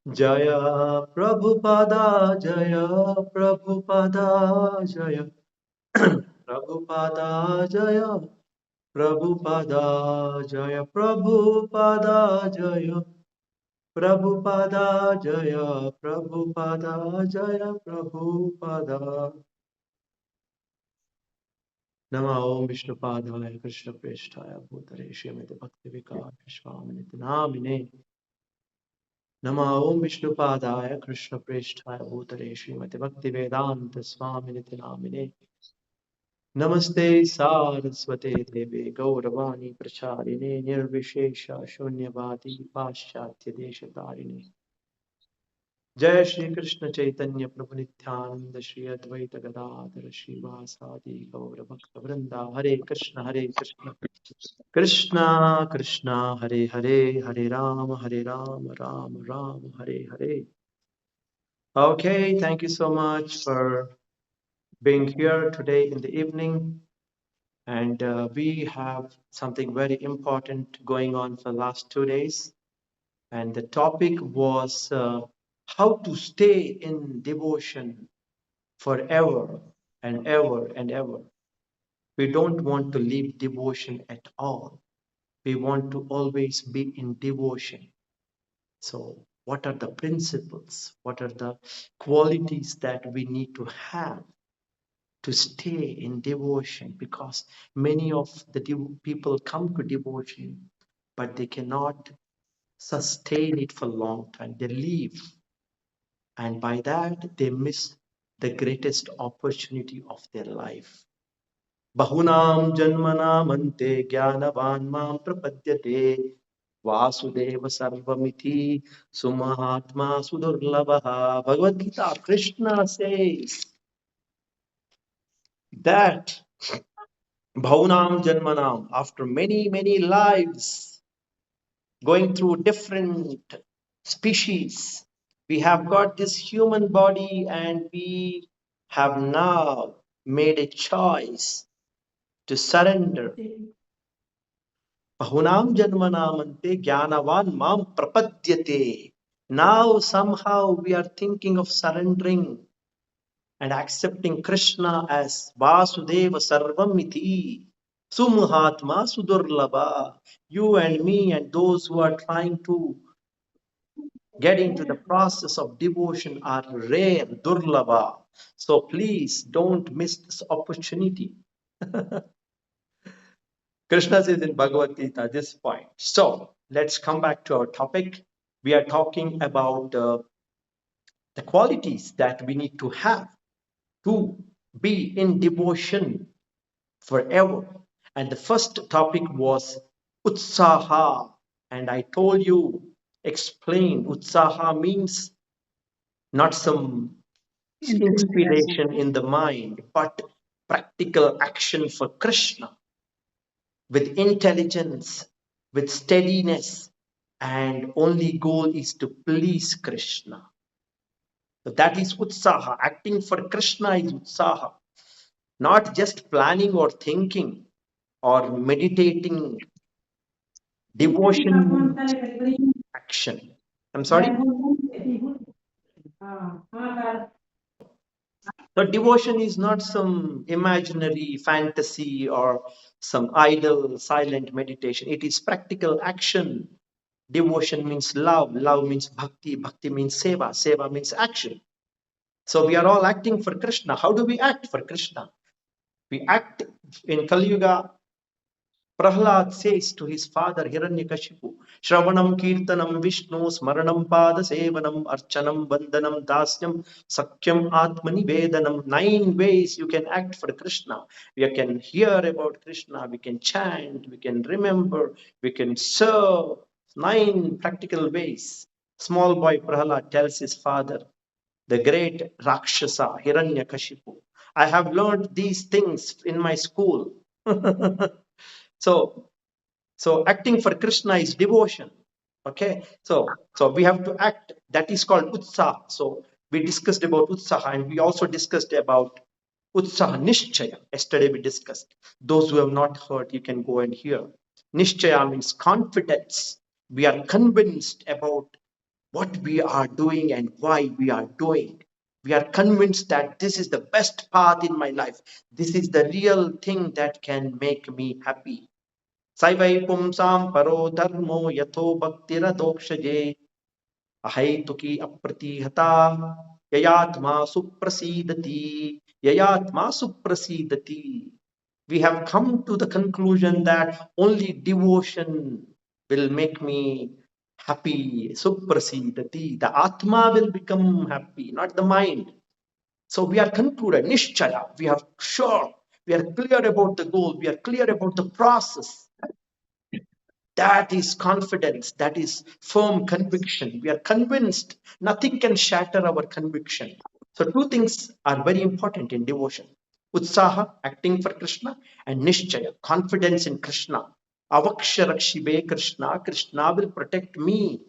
Jaya Prabhupada, Jaya Prabhupada, Jaya Prabhupada, Jaya Prabhupada, Jaya Prabhupada, Jaya Prabhupada, Jaya Prabhupada, Jaya Prabhupada. Nama Om Vishnupadaya Krishna Preshtaya Bhutare Srimati Bhakti Vikar Swami Namine. Nama Om Vishnupadaya Krishna Preshtaya Bhutare Srimati Bhakti Vedanta Swami Namine. Namaste Saraswate Deve Gauravani Pracharine Nirvishesha Shunyavadi Paschatya Deshatarine. Jai Shri Krishna Chaitanya Prabhu Nityananda Shri Advaita Gadadhara Shri Vasadi Gaura Bhakta Vrinda Hare Krishna Hare Krishna Krishna Krishna Hare Hare Hare Rama Rama Hare Hare. Okay, thank you so much for being here today in the evening. And we have something very important going on for the last 2 days. And the topic was how to stay in devotion forever and ever and ever. We don't want to leave devotion at all. We want to always be in devotion. So, what are the principles? What are the qualities that we need to have to stay in devotion? Because many of the people come to devotion, but they cannot sustain it for a long time. They leave, and by that, they miss the greatest opportunity of their life. Bahunam janmanam ante jnanavan mam prapadyate Vasudeva Sarvamiti Sumahatma Sudurlabha. Bhagavad-Gita, Krishna says that Bhaunam Janmanam, after many lives, going through different species, we have got this human body and we have now made a choice to surrender. Bahunam Janmanamante Jnanavan Mam Prapadyate. Now somehow we are thinking of surrendering and accepting Krishna as Vasudeva Sarvamiti, Sumuhatma Sudurlabha. You and me and those who are trying to get into the process of devotion are rare, Durlabha. So please don't miss this opportunity. Krishna says in Bhagavad Gita this point. So let's come back to our topic. We are talking about the qualities that we need to have to be in devotion forever. And the first topic was Utsaha. And I told you, explain, Utsaha means not some inspiration in the mind, but practical action for Krishna with intelligence, with steadiness, and only goal is to please Krishna. So that is Utsaha. Acting for Krishna is Utsaha. Not just planning or thinking or meditating. Devotion action. I'm sorry? So devotion is not some imaginary fantasy or some idle silent meditation. It is practical action. Devotion means love. Love means bhakti. Bhakti means seva. Seva means action. So we are all acting for Krishna. How do we act for Krishna? We act in Kali Yuga. Prahlad says to his father Hiranyakashipu, Shravanam Kirtanam Vishnu Smaranam Pada Sevanam Archanam Vandanam Dasyam Sakyam Atmani Vedanam. 9 ways you can act for Krishna. We can hear about Krishna, we can chant, we can remember, we can serve. 9 practical ways. Small boy Prahlad tells his father, the great Rakshasa Hiranyakashipu, I have learned these things in my school. So acting for Krishna is devotion. Okay. So we have to act. That is called Utsaha. So we discussed about Utsaha and we also discussed about Utsaha Nishchaya. Yesterday we discussed. Those who have not heard, you can go and hear. Nishchaya means confidence. We are convinced about what we are doing and why we are doing. We are convinced that this is the best path in my life. This is the real thing that can make me happy. Saivai pumsam paro dharmo yatho bhaktiradokshaje ahaytuki apratihata yayatma suprasidati yayatma suprasidati. We have come to the conclusion that only devotion will make me happy. Suprasidati. The Atma will become happy, not the mind. So we are concluded, Nishchaya. We are sure, we are clear about the goal, we are clear about the process. That is confidence, that is firm conviction. We are convinced, nothing can shatter our conviction. So, two things are very important in devotion: Utsaha, acting for Krishna, and Nishchaya, confidence in Krishna. Avaksharakshibe Krishna, Krishna will protect me.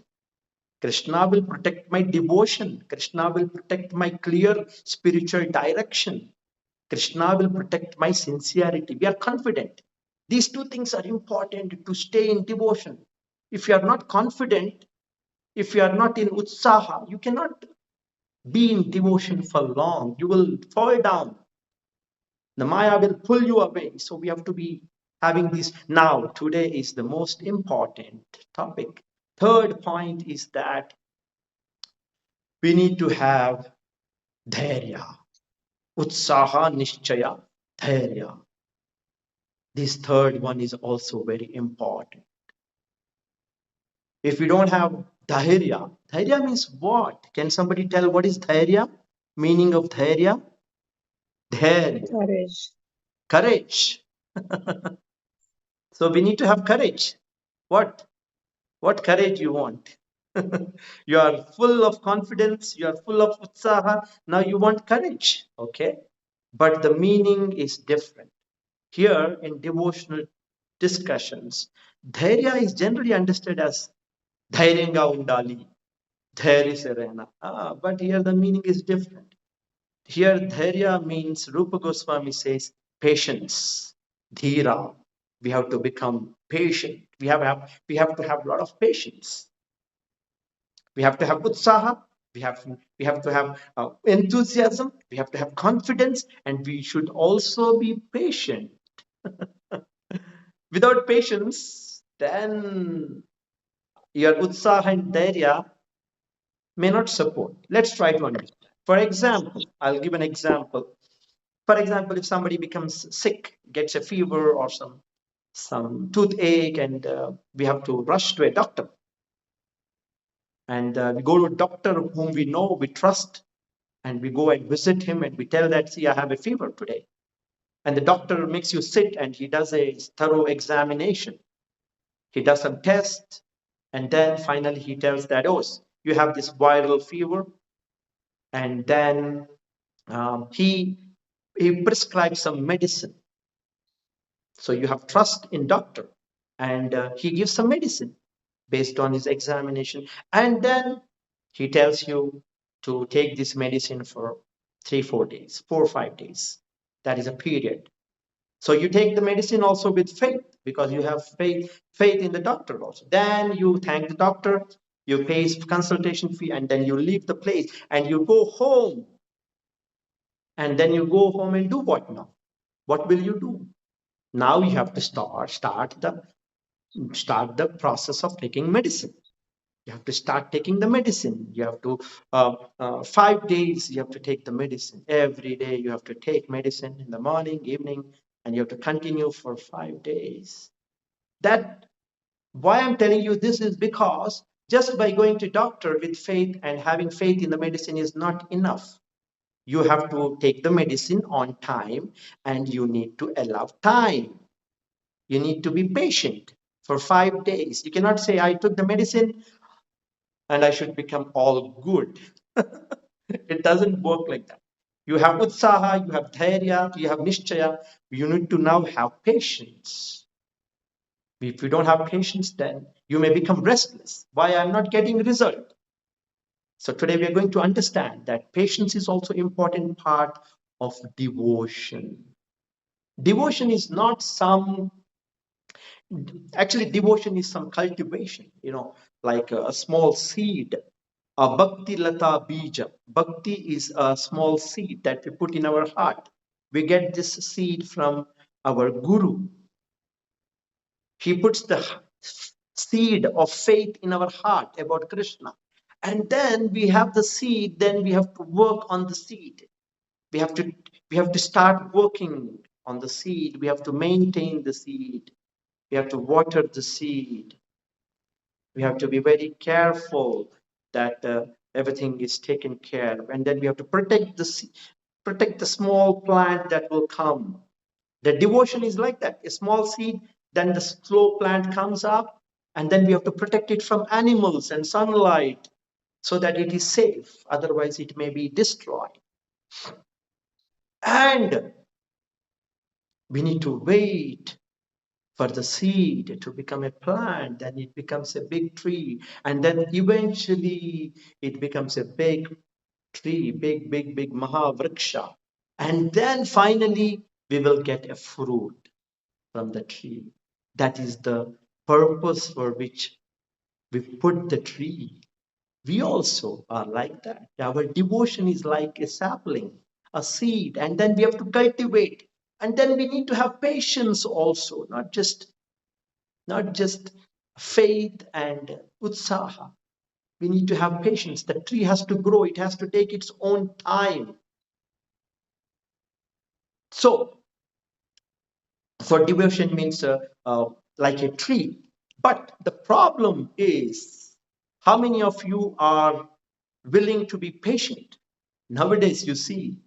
Krishna will protect my devotion. Krishna will protect my clear spiritual direction. Krishna will protect my sincerity. We are confident. These two things are important to stay in devotion. If you are not confident, if you are not in utsaha, you cannot be in devotion for long. You will fall down. The Maya will pull you away. So we have to be having this now. Today is the most important topic. Third point is that we need to have dhairya, utsaha, nishchaya, dhairya. This third one is also very important. If we don't have dhairya, dhairya means what? Can somebody tell what is dhairya? Meaning of dhairya? Dhairya. Courage. Courage. So we need to have courage. What? What courage you want? You are full of confidence, you are full of utsaha, now you want courage. Okay? But the meaning is different. Here in devotional discussions, dhairya is generally understood as dhairyanga undali, dhairya se rehna. But here the meaning is different. Here dhairya means, Rupa Goswami says, patience, dhira. We have to become patient. We have to have a lot of patience. We have to have utsaha. We have to have enthusiasm. We have to have confidence, and we should also be patient. Without patience, then your utsaha and dhairya may not support. Let's try to understand. For example, I'll give an example. For example, if somebody becomes sick, gets a fever or some toothache, and we have to rush to a doctor, and we go to a doctor whom we know, we trust, and we go and visit him, and we tell that, see, I have a fever today, and the doctor makes you sit, and he does a thorough examination. He does some tests, and then finally he tells that, oh, you have this viral fever, and then he prescribes some medicine. So you have trust in doctor, and he gives some medicine based on his examination, and then he tells you to take this medicine for 3-4 days, 4-5 days. That is a period. So you take the medicine also with faith, because you have faith in the doctor also. Then you thank the doctor, you pay his consultation fee, and then you leave the place and you go home. And then you go home and do what now? What will you do? Now you have to start the process of taking medicine. You have to start taking the medicine. You have to 5 days you have to take the medicine. Every day you have to take medicine in the morning, evening, and you have to continue for 5 days. That why I'm telling you this is because just by going to doctor with faith and having faith in the medicine is not enough. You have to take the medicine on time, and you need to allow time. You need to be patient for 5 days. You cannot say, I took the medicine and I should become all good. It doesn't work like that. You have utsaha, you have dhairya, you have nishchaya. You need to now have patience. If you don't have patience, then you may become restless. Why I'm not getting result? So today we are going to understand that patience is also important part of devotion. Devotion is not actually devotion is some cultivation, like a small seed. A bhakti lata bija. Bhakti is a small seed that we put in our heart. We get this seed from our guru. He puts the seed of faith in our heart about Krishna. And then we have the seed, then we have to work on the seed. We have to start working on the seed. We have to maintain the seed. We have to water the seed. We have to be very careful that everything is taken care of. And then we have to protect the small plant that will come. The devotion is like that, a small seed, then the slow plant comes up, and then we have to protect it from animals and sunlight so that it is safe. Otherwise, it may be destroyed. And we need to wait for the seed to become a plant, then it becomes a big tree, and then eventually it becomes a big tree, big Mahavriksha. And then finally, we will get a fruit from the tree. That is the purpose for which we put the tree. We also are like that. Our devotion is like a sapling, a seed, and then we have to cultivate. And then we need to have patience also, not just faith and utsaha. We need to have patience. The tree has to grow, it has to take its own time. So devotion means like a tree. But the problem is, how many of you are willing to be patient? Nowadays, you see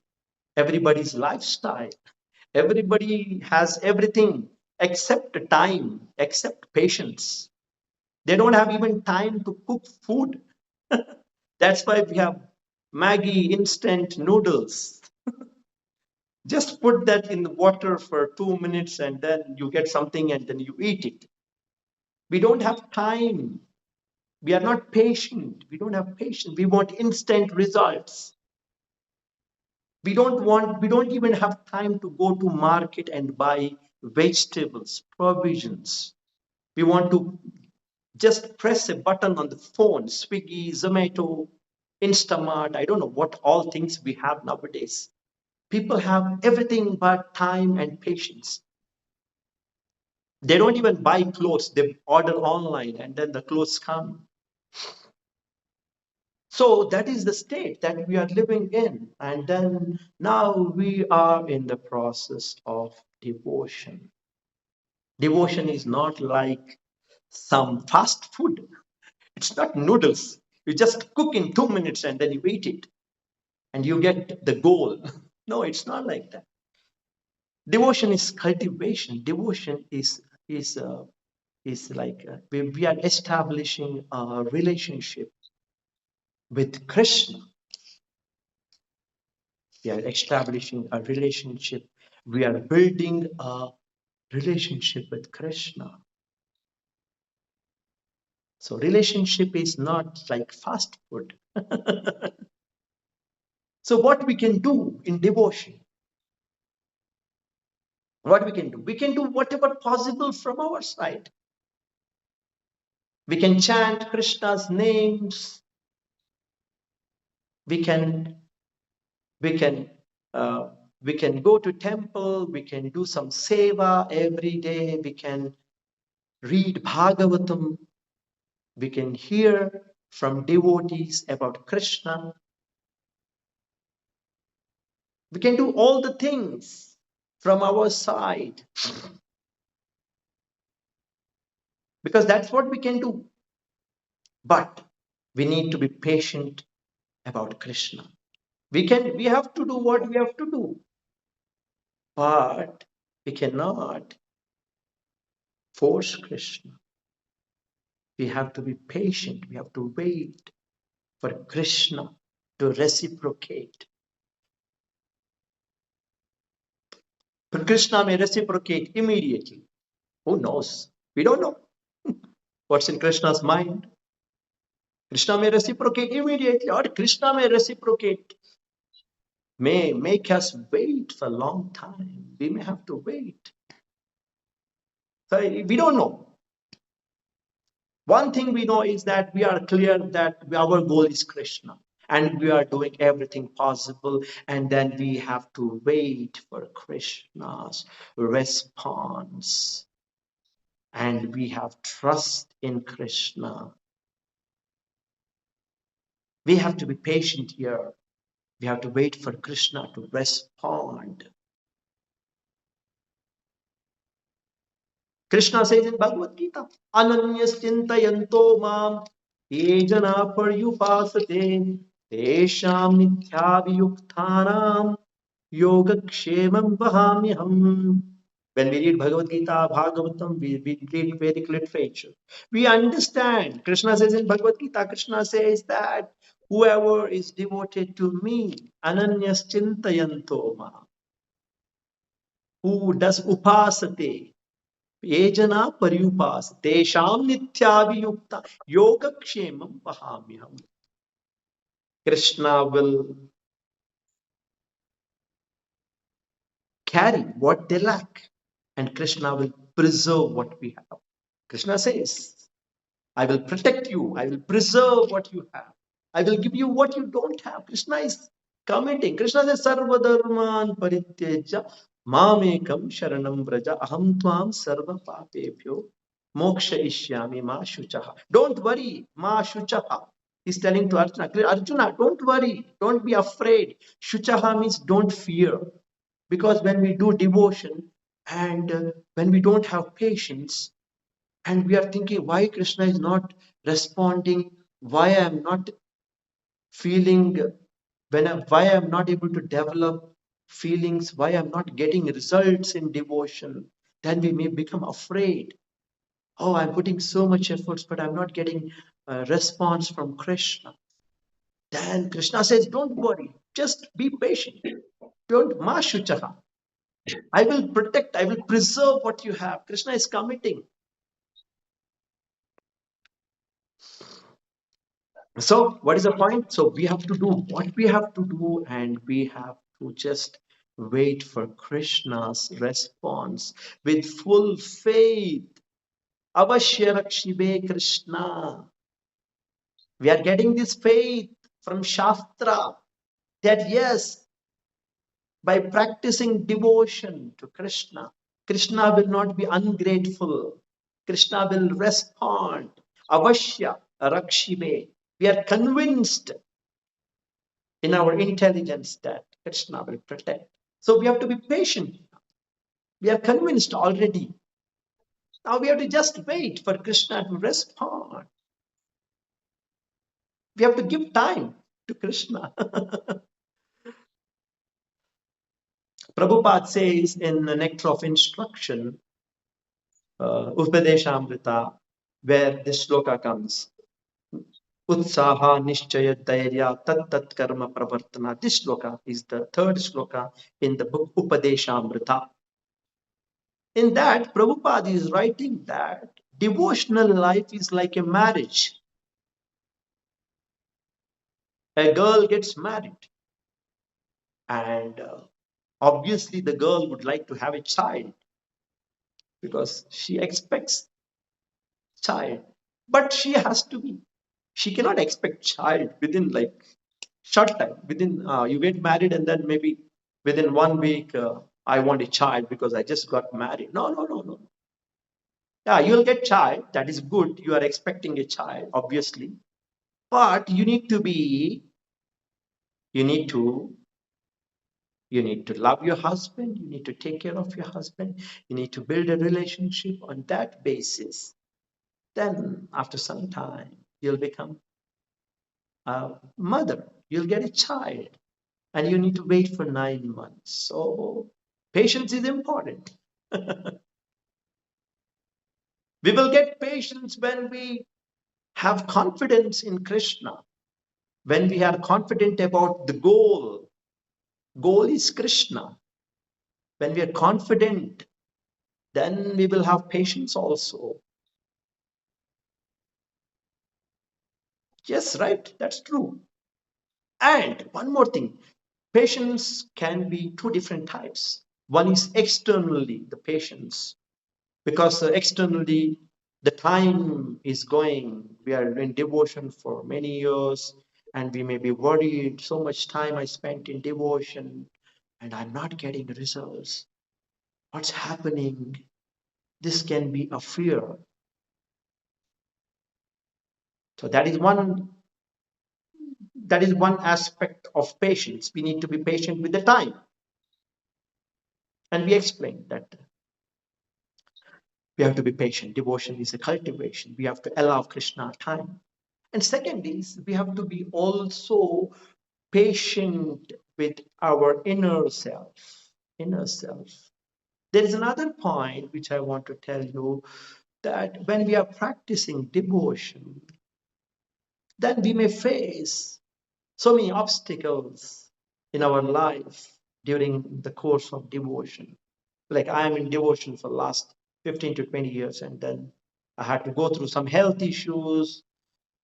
everybody's lifestyle. Everybody has everything except time, except patience. They don't have even time to cook food. That's why we have Maggi instant noodles. Just put that in the water for 2 minutes and then you get something and then you eat it. We don't have time. We are not patient. We don't have patience. We want instant results. We don't even have time to go to market and buy vegetables, provisions. We want to just press a button on the phone, Swiggy, Zomato, Instamart. I don't know what all things we have nowadays. People have everything but time and patience. They don't even buy clothes. They order online and then the clothes come. So that is the state that we are living in. And then now we are in the process of devotion. Devotion is not like some fast food. It's not noodles. You just cook in 2 minutes and then you eat it and you get the goal. No, it's not like that. Devotion is cultivation. Devotion is like we are establishing a relationship with Krishna. We are establishing a relationship. We are building a relationship with Krishna. So relationship is not like fast food. So what we can do in devotion? What we can do? We can do whatever possible from our side. We can chant Krishna's names. We can we can uh, we can go to temple. We can do some seva every day. We can read Bhagavatam. We can hear from devotees about Krishna. We can do all the things from our side because that's what we can do. But we need to be patient about Krishna. We have to do what we have to do, but we cannot force Krishna. We have to be patient. We have to wait for Krishna to reciprocate. But Krishna may reciprocate immediately. Who knows? We don't know what's in Krishna's mind. Krishna may reciprocate immediately, or Krishna may reciprocate, may make us wait for a long time. We may have to wait. So we don't know. One thing we know is that we are clear that our goal is Krishna, and we are doing everything possible, and then we have to wait for Krishna's response, and we have trust in Krishna. We have to be patient here. We have to wait for Krishna to respond. Krishna says in Bhagavad-Gita, Ananyas chintayanto mam ye jana paryupasate tesham nithyaviyukthanam yogakshemam vahamyaham. When we read Bhagavad-Gita, Bhagavatam, we read Vedic literature. We understand. Krishna says in Bhagavad-Gita, Krishna says that whoever is devoted to me, Ananyas chintayanto mam, who does upasate, Yejana paryupas tesham nithyaviyukta yogakshemam vahamyaham. Krishna will carry what they lack, and Krishna will preserve what we have. Krishna says, I will protect you, I will preserve what you have, I will give you what you don't have. Krishna is committing. Krishna says, Sarva dharman parityeja mamekam sharanam vraja aham tvam sarva papebhyo moksha ishyami ma shuchaha. Don't worry, ma shuchaha. He's telling to Arjuna, Arjuna, don't worry, don't be afraid. Shuchaha means don't fear. Because when we do devotion and when we don't have patience, and we are thinking why Krishna is not responding, why I am not feeling, why I am not able to develop feelings, why I'm not getting results in devotion, then we may become afraid. Oh, I'm putting so much efforts, but I'm not getting a response from Krishna. Then Krishna says, don't worry, just be patient. Don't mashuchaha. I will protect, I will preserve what you have. Krishna is committing. So what is the point? So we have to do what we have to do, and we have to just wait for Krishna's response with full faith. Avashya rakshibe Krishna. We are getting this faith from Shastra that yes, by practicing devotion to Krishna, Krishna will not be ungrateful. Krishna will respond. Avashya rakshibe. We are convinced in our intelligence that Krishna will protect. So we have to be patient. We are convinced already. Now we have to just wait for Krishna to respond. We have to give time to Krishna. Prabhupada says in the Nectar of Instruction, Upadeshamrita, where this shloka comes, Utsaha Nishchaya Dhairya Tat Tat Karma Pravartana. This shloka is the third shloka in the book Upadeshamrita. In that, Prabhupada is writing that devotional life is like a marriage. A girl gets married, and obviously the girl would like to have a child because she expects child, but she cannot expect child within like short time. Within you get married and then maybe within 1 week I want a child because I just got married. No, no, no, no. Yeah, you'll get child. That is good. You are expecting a child, obviously, but you need to be. You need to You need to love your husband. You need to take care of your husband. You need to build a relationship on that basis. Then, after some time, you'll become a mother. You'll get a child. And you need to wait for 9 months. So, patience is important. We will get patience when we have confidence in Krishna, when we are confident about the goal. Goal is Krishna. When we are confident, then we will have patience also. Yes, right, that's true. And one more thing, patience can be two different types. One is externally the patience, because externally The time is going. We are in devotion for many years, and we may be worried. So much time I spent in devotion, and I'm not getting results. What's happening? This can be a fear. So that is one aspect of patience. We need to be patient with the time. And we explained that we have to be patient. Devotion is a cultivation. We have to allow Krishna time. And second is we have to be also patient with our inner self. Inner self. There is another point which I want to tell you, that when we are practicing devotion, then we may face so many obstacles in our life during the course of devotion. Like I am in devotion for last 15 to 20 years, and then I had to go through some health issues,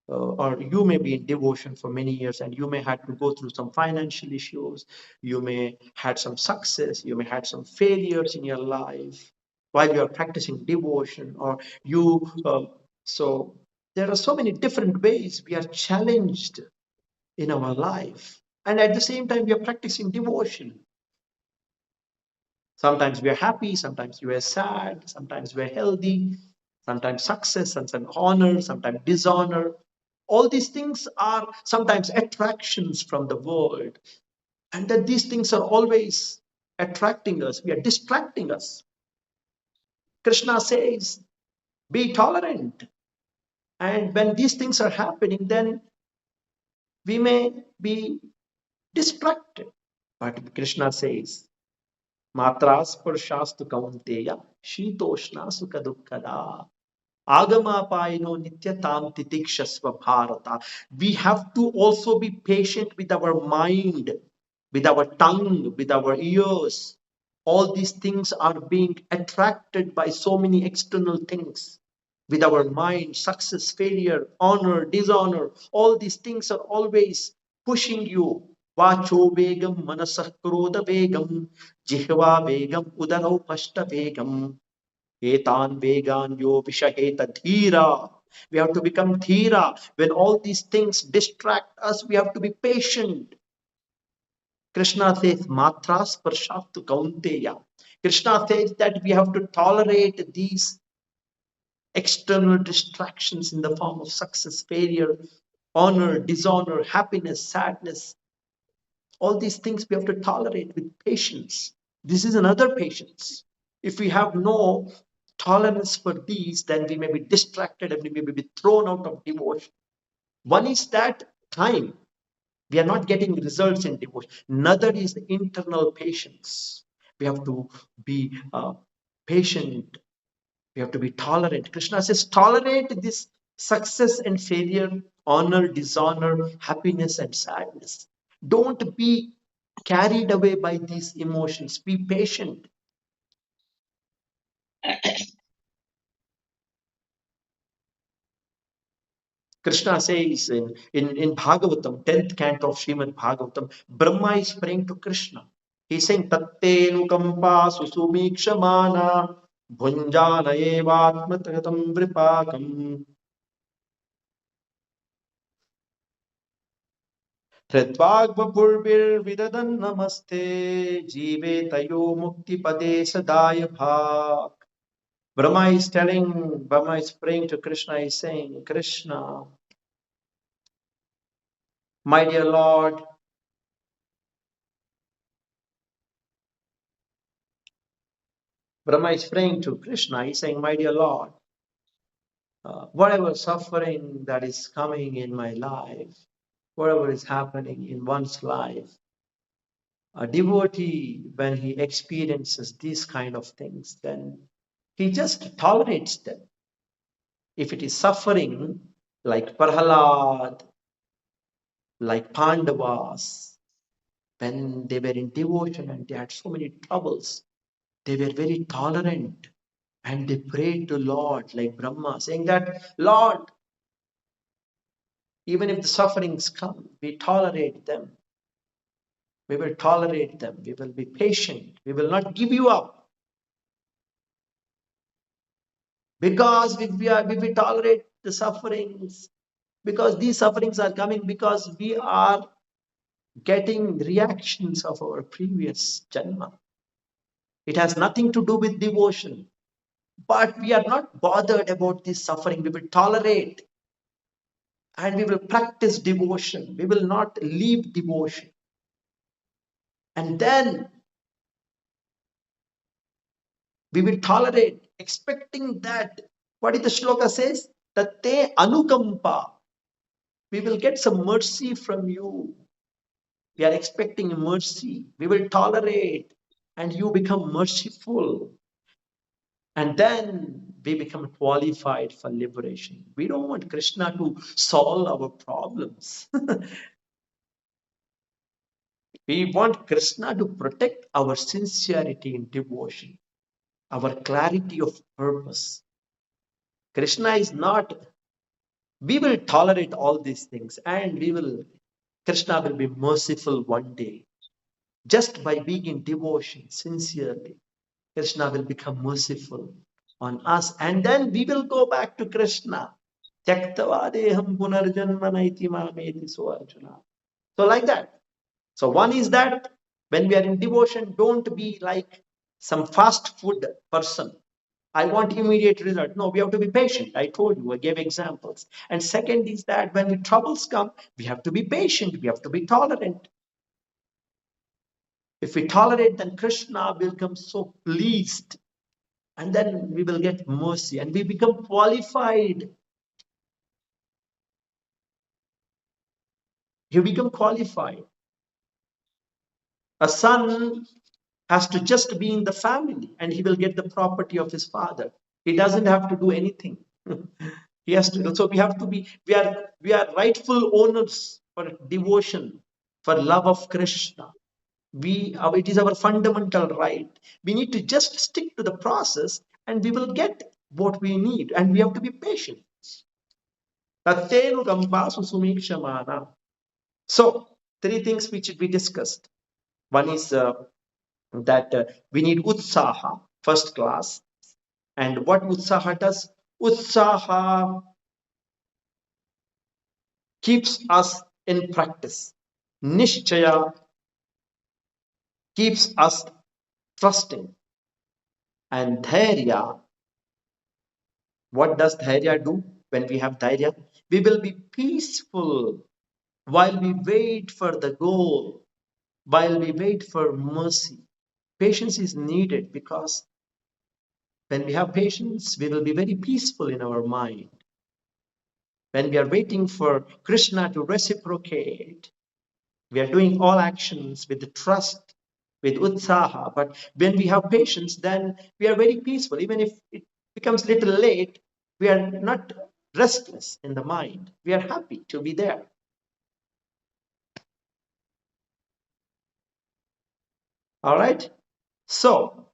or you may be in devotion for many years and you may have to go through some financial issues. You may had some success, you may had some failures in your life while you are practicing devotion, or you so there are so many different ways we are challenged in our life, and at the same time we are practicing devotion. Sometimes we are happy, sometimes we are sad, sometimes we are healthy, sometimes success, sometimes honor, sometimes dishonor. All these things are sometimes attractions from the world, and that these things are always attracting us. We are distracting us. Krishna says, be tolerant. And when these things are happening, then we may be distracted. But Krishna says, Matras Sparshastu Kaunteya, Shitoshna Sukha Dukkada. Agamapayino nityatam titikshasva bharata. We have to also be patient with our mind, with our tongue, with our ears. All these things are being attracted by so many external things. With our mind, success, failure, honor, dishonor, all these things are always pushing you. Vacho vegam manasah krodha vegam jihva vegam udarau pashta vegam. Etan vegan yo vishaheta dhira. We have to become dhira. When all these things distract us, we have to be patient. Krishna says, matras parshatu kaunteya. Krishna says that we have to tolerate these external distractions in the form of success, failure, honor, dishonor, happiness, sadness. All these things we have to tolerate with patience. This is another patience. If we have no tolerance for these, then we may be distracted and we may be thrown out of devotion. One is that time. We are not getting results in devotion. Another is the internal patience. We have to be patient. We have to be tolerant. Krishna says, tolerate this success and failure, honor, dishonor, happiness, and sadness. Don't be carried away by these emotions. Be patient. Krishna says in Bhagavatam, 10th canto of Srimad Bhagavatam, Brahma is praying to Krishna. He's saying, Tattenukampa susumikshamana bhunjana evatmatatam vripakam hridvagvapurvir vidadan namaste jive tayo mukti pade sadaya bhak. Brahma is praying to Krishna, is saying, Krishna, my dear Lord, Brahma is praying to Krishna, he's saying, my dear Lord, whatever suffering that is coming in my life, whatever is happening in one's life, a devotee, when he experiences these kind of things, then he just tolerates them. If it is suffering, like Prahalad, like Pandavas, when they were in devotion and they had so many troubles, they were very tolerant and they prayed to Lord like Brahma, saying that, Lord, even if the sufferings come, we tolerate them. We will tolerate them. We will be patient. We will not give you up. Because if we tolerate the sufferings, because these sufferings are coming because we are getting reactions of our previous janma. It has nothing to do with devotion. But we are not bothered about this suffering. We will tolerate and we will practice devotion. We will not leave devotion. And then we will tolerate, expecting that, what is the shloka says? Tate anukampa. We will get some mercy from you. We are expecting mercy. We will tolerate and you become merciful. And then we become qualified for liberation. We don't want Krishna to solve our problems. We want Krishna to protect our sincerity in devotion, our clarity of purpose. Krishna is not, we will tolerate all these things and Krishna will be merciful one day. Just by being in devotion sincerely, Krishna will become merciful on us and then we will go back to Krishna. Tyaktavadeham punarjanmana iti mameti so Arjuna. So like that. So one is that when we are in devotion, don't be like some fast food person. I want immediate result. No, we have to be patient. I told you, I gave examples. And second is that when the troubles come, we have to be patient. We have to be tolerant. If we tolerate, then Krishna will become so pleased. And then we will get mercy and we become qualified. You become qualified. A son has to just be in the family and he will get the property of his father. He doesn't have to do anything. He has to do. So we have to be, we are rightful owners for devotion, for love of Krishna. It is our fundamental right. We need to just stick to the process and we will get what we need. And we have to be patient. So, three things which we discussed. One is that we need utsaha, first class. And what utsaha does? Utsaha keeps us in practice. Nishchaya keeps us trusting. And dhairya, what does dhairya do when we have dhairya? We will be peaceful while we wait for the goal, while we wait for mercy. Patience is needed because when we have patience, we will be very peaceful in our mind. When we are waiting for Krishna to reciprocate, we are doing all actions with the trust, with utsaha. But when we have patience, then we are very peaceful. Even if it becomes a little late, we are not restless in the mind. We are happy to be there. All right? So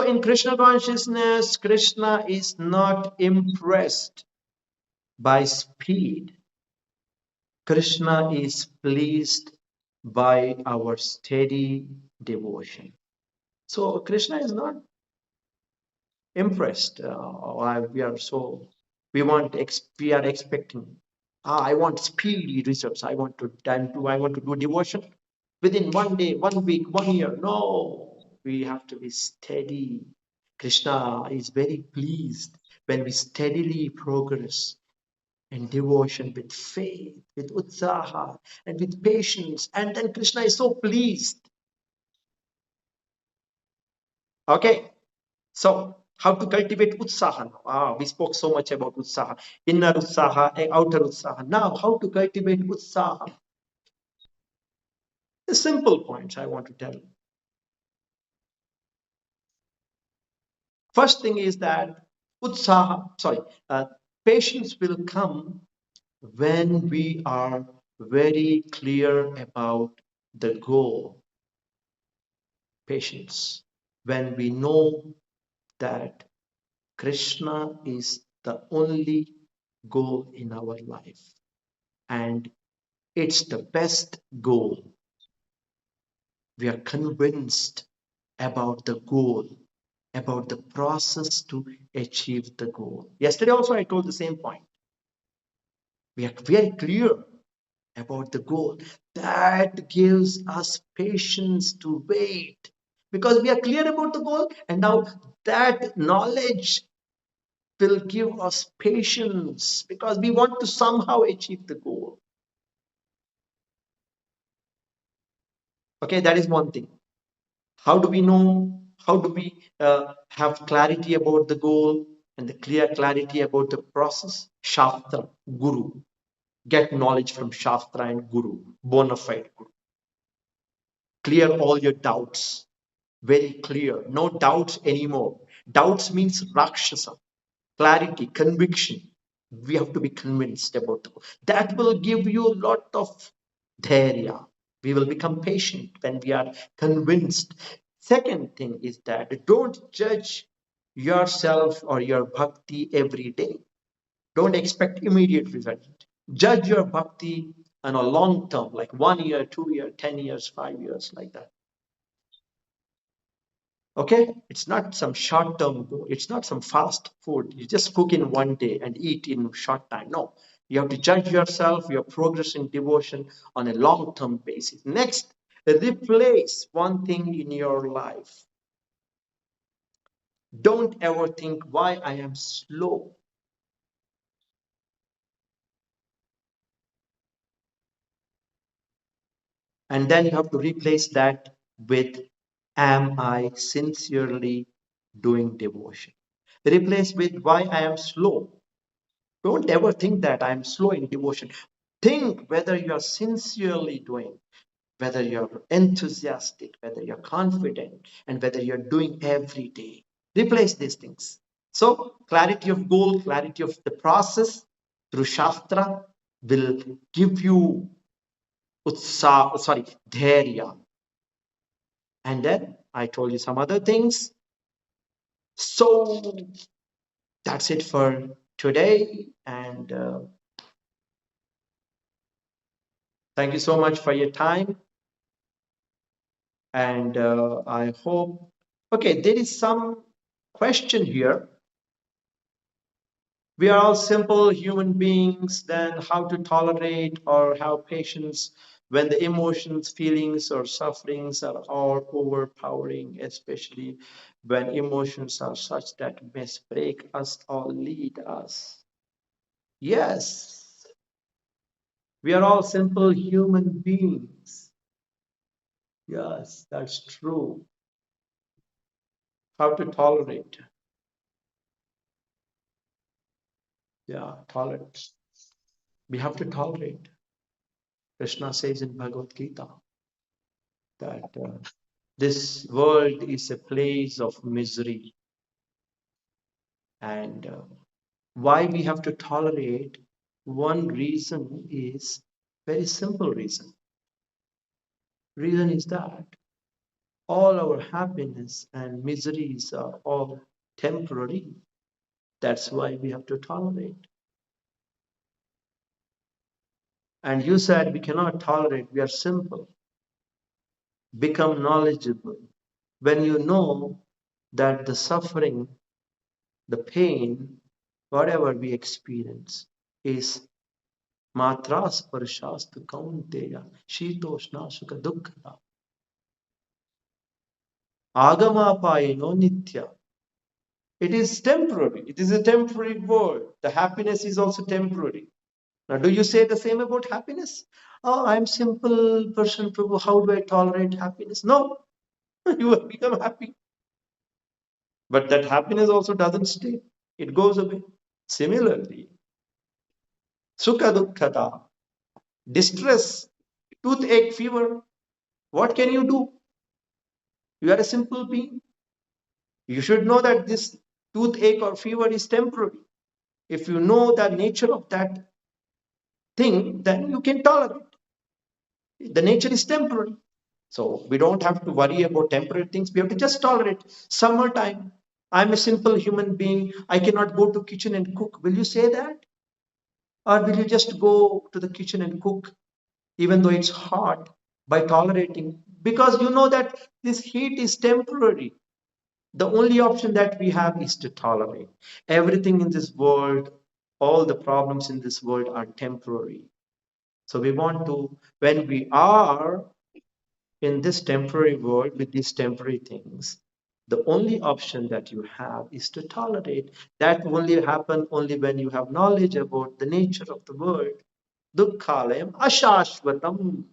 in Krishna consciousness, Krishna is not impressed by speed. Krishna is pleased by our steady devotion. So Krishna is not impressed. We are expecting. I want speedy results. I want to do devotion within 1 day, 1 week, 1 year. No, we have to be steady. Krishna is very pleased when we steadily progress in devotion with faith, with utsaha, and with patience. And then Krishna is so pleased. Okay, so how to cultivate utsaha now? We spoke so much about utsaha, inner utsaha and outer utsaha. Now, how to cultivate utsaha? The simple points I want to tell you. First thing is that patience will come when we are very clear about the goal. Patience, when we know that Krishna is the only goal in our life and it's the best goal. We are convinced about the goal about the process to achieve the goal. Yesterday also I told the same point. We are very clear about the goal. That gives us patience to wait because we are clear about the goal, and now that knowledge will give us patience because we want to somehow achieve the goal. Okay, that is one thing. How do we know? How do we have clarity about the goal and the clear clarity about the process? Shastra, Guru. Get knowledge from Shastra and Guru, bona fide Guru. Clear all your doubts. Very clear. No doubts anymore. Doubts means Rakshasa. Clarity, conviction. We have to be convinced about the goal. That will give you a lot of Dhairya. We will become patient when we are convinced. Second thing is that don't judge yourself or your bhakti every day. Don't expect immediate result. Judge your bhakti on a long term, like 1 year, 2 year, 10 years, 5 years, like that. Okay, it's not some short term goal. It's not some fast food. You just cook in one day and eat in short time. No, you have to judge yourself, your progress in devotion on a long term basis. Next, replace one thing in your life. Don't ever think why I am slow. And then you have to replace that with am I sincerely doing devotion? Replace with why I am slow. Don't ever think that I am slow in devotion. Think whether you are sincerely doing, whether you're enthusiastic, whether you're confident, and whether you're doing every day. Replace these things. So, clarity of goal, clarity of the process through Shastra will give you Dhairya. And then I told you some other things. So, that's it for today. And thank you so much for your time. And I hope, okay, there is some question here. We are all simple human beings, then how to tolerate or have patience when the emotions, feelings, or sufferings are all overpowering, especially when emotions are such that may break us or lead us. Yes, we are all simple human beings. Yes, that's true. How to tolerate? Yeah, tolerate. We have to tolerate. Krishna says in Bhagavad-Gita that this world is a place of misery. And why we have to tolerate? One reason is very simple reason. Reason is that all our happiness and miseries are all temporary. That's why we have to tolerate. And you said we cannot tolerate, we are simple. Become knowledgeable. When you know that the suffering, the pain, whatever we experience is matras parshastu kaunteya shitoshna sukha dukkha agama payino nitya. It is temporary. It is a temporary world. The happiness is also temporary. Now, do you say the same about happiness? Oh, I'm simple person, Prabhu. How do I tolerate happiness? No, you will become happy. But that happiness also doesn't stay. It goes away. Similarly, sukha dukkhata, distress, toothache, fever. What can you do? You are a simple being. You should know that this toothache or fever is temporary. If you know the nature of that thing, then you can tolerate. The nature is temporary. So we don't have to worry about temporary things. We have to just tolerate. Summertime, I'm a simple human being. I cannot go to kitchen and cook. Will you say that? Or will you just go to the kitchen and cook even though it's hot by tolerating? Because you know that this heat is temporary. The only option that we have is to tolerate. Everything in this world, all the problems in this world are temporary. So we want to, when we are in this temporary world with these temporary things, the only option that you have is to tolerate. That only happen only when you have knowledge about the nature of the world. Dukkhalayam ashashvatam.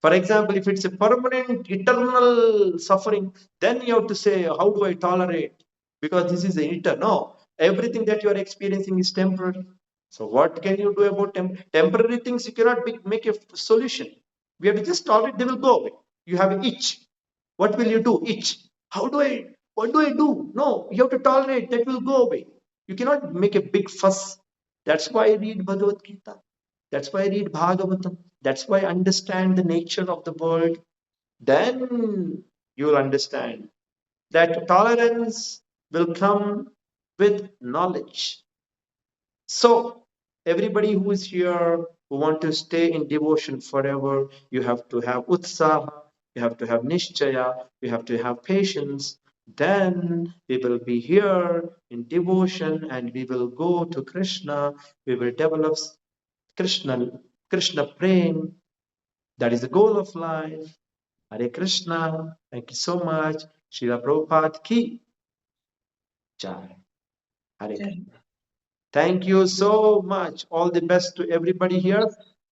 For example, if it's a permanent, eternal suffering, then you have to say, how do I tolerate? Because this is an eternal. No, everything that you are experiencing is temporary. So what can you do about temporary things? You cannot make a solution. We have to just tolerate, they will go away. You have itch. What will you do? Itch. What do I do? No, you have to tolerate, that will go away. You cannot make a big fuss. That's why I read Bhagavad-Gita. That's why I read Bhagavatam. That's why I understand the nature of the world. Then you'll understand that tolerance will come with knowledge. So, everybody who is here who want to stay in devotion forever, you have to have utsaha, you have to have nishchaya, you have to have patience. Then we will be here in devotion and we will go to Krishna. We will develop Krishna Prem. That is the goal of life. Hare Krishna. Thank you so much. Srila Prabhupada ki jai. Hare Krishna. Thank you so much. All the best to everybody here.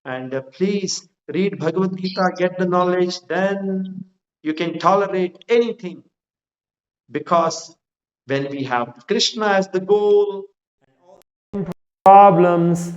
And please read Bhagavad Gita, get the knowledge, then you can tolerate anything. Because when we have Krishna as the goal, problems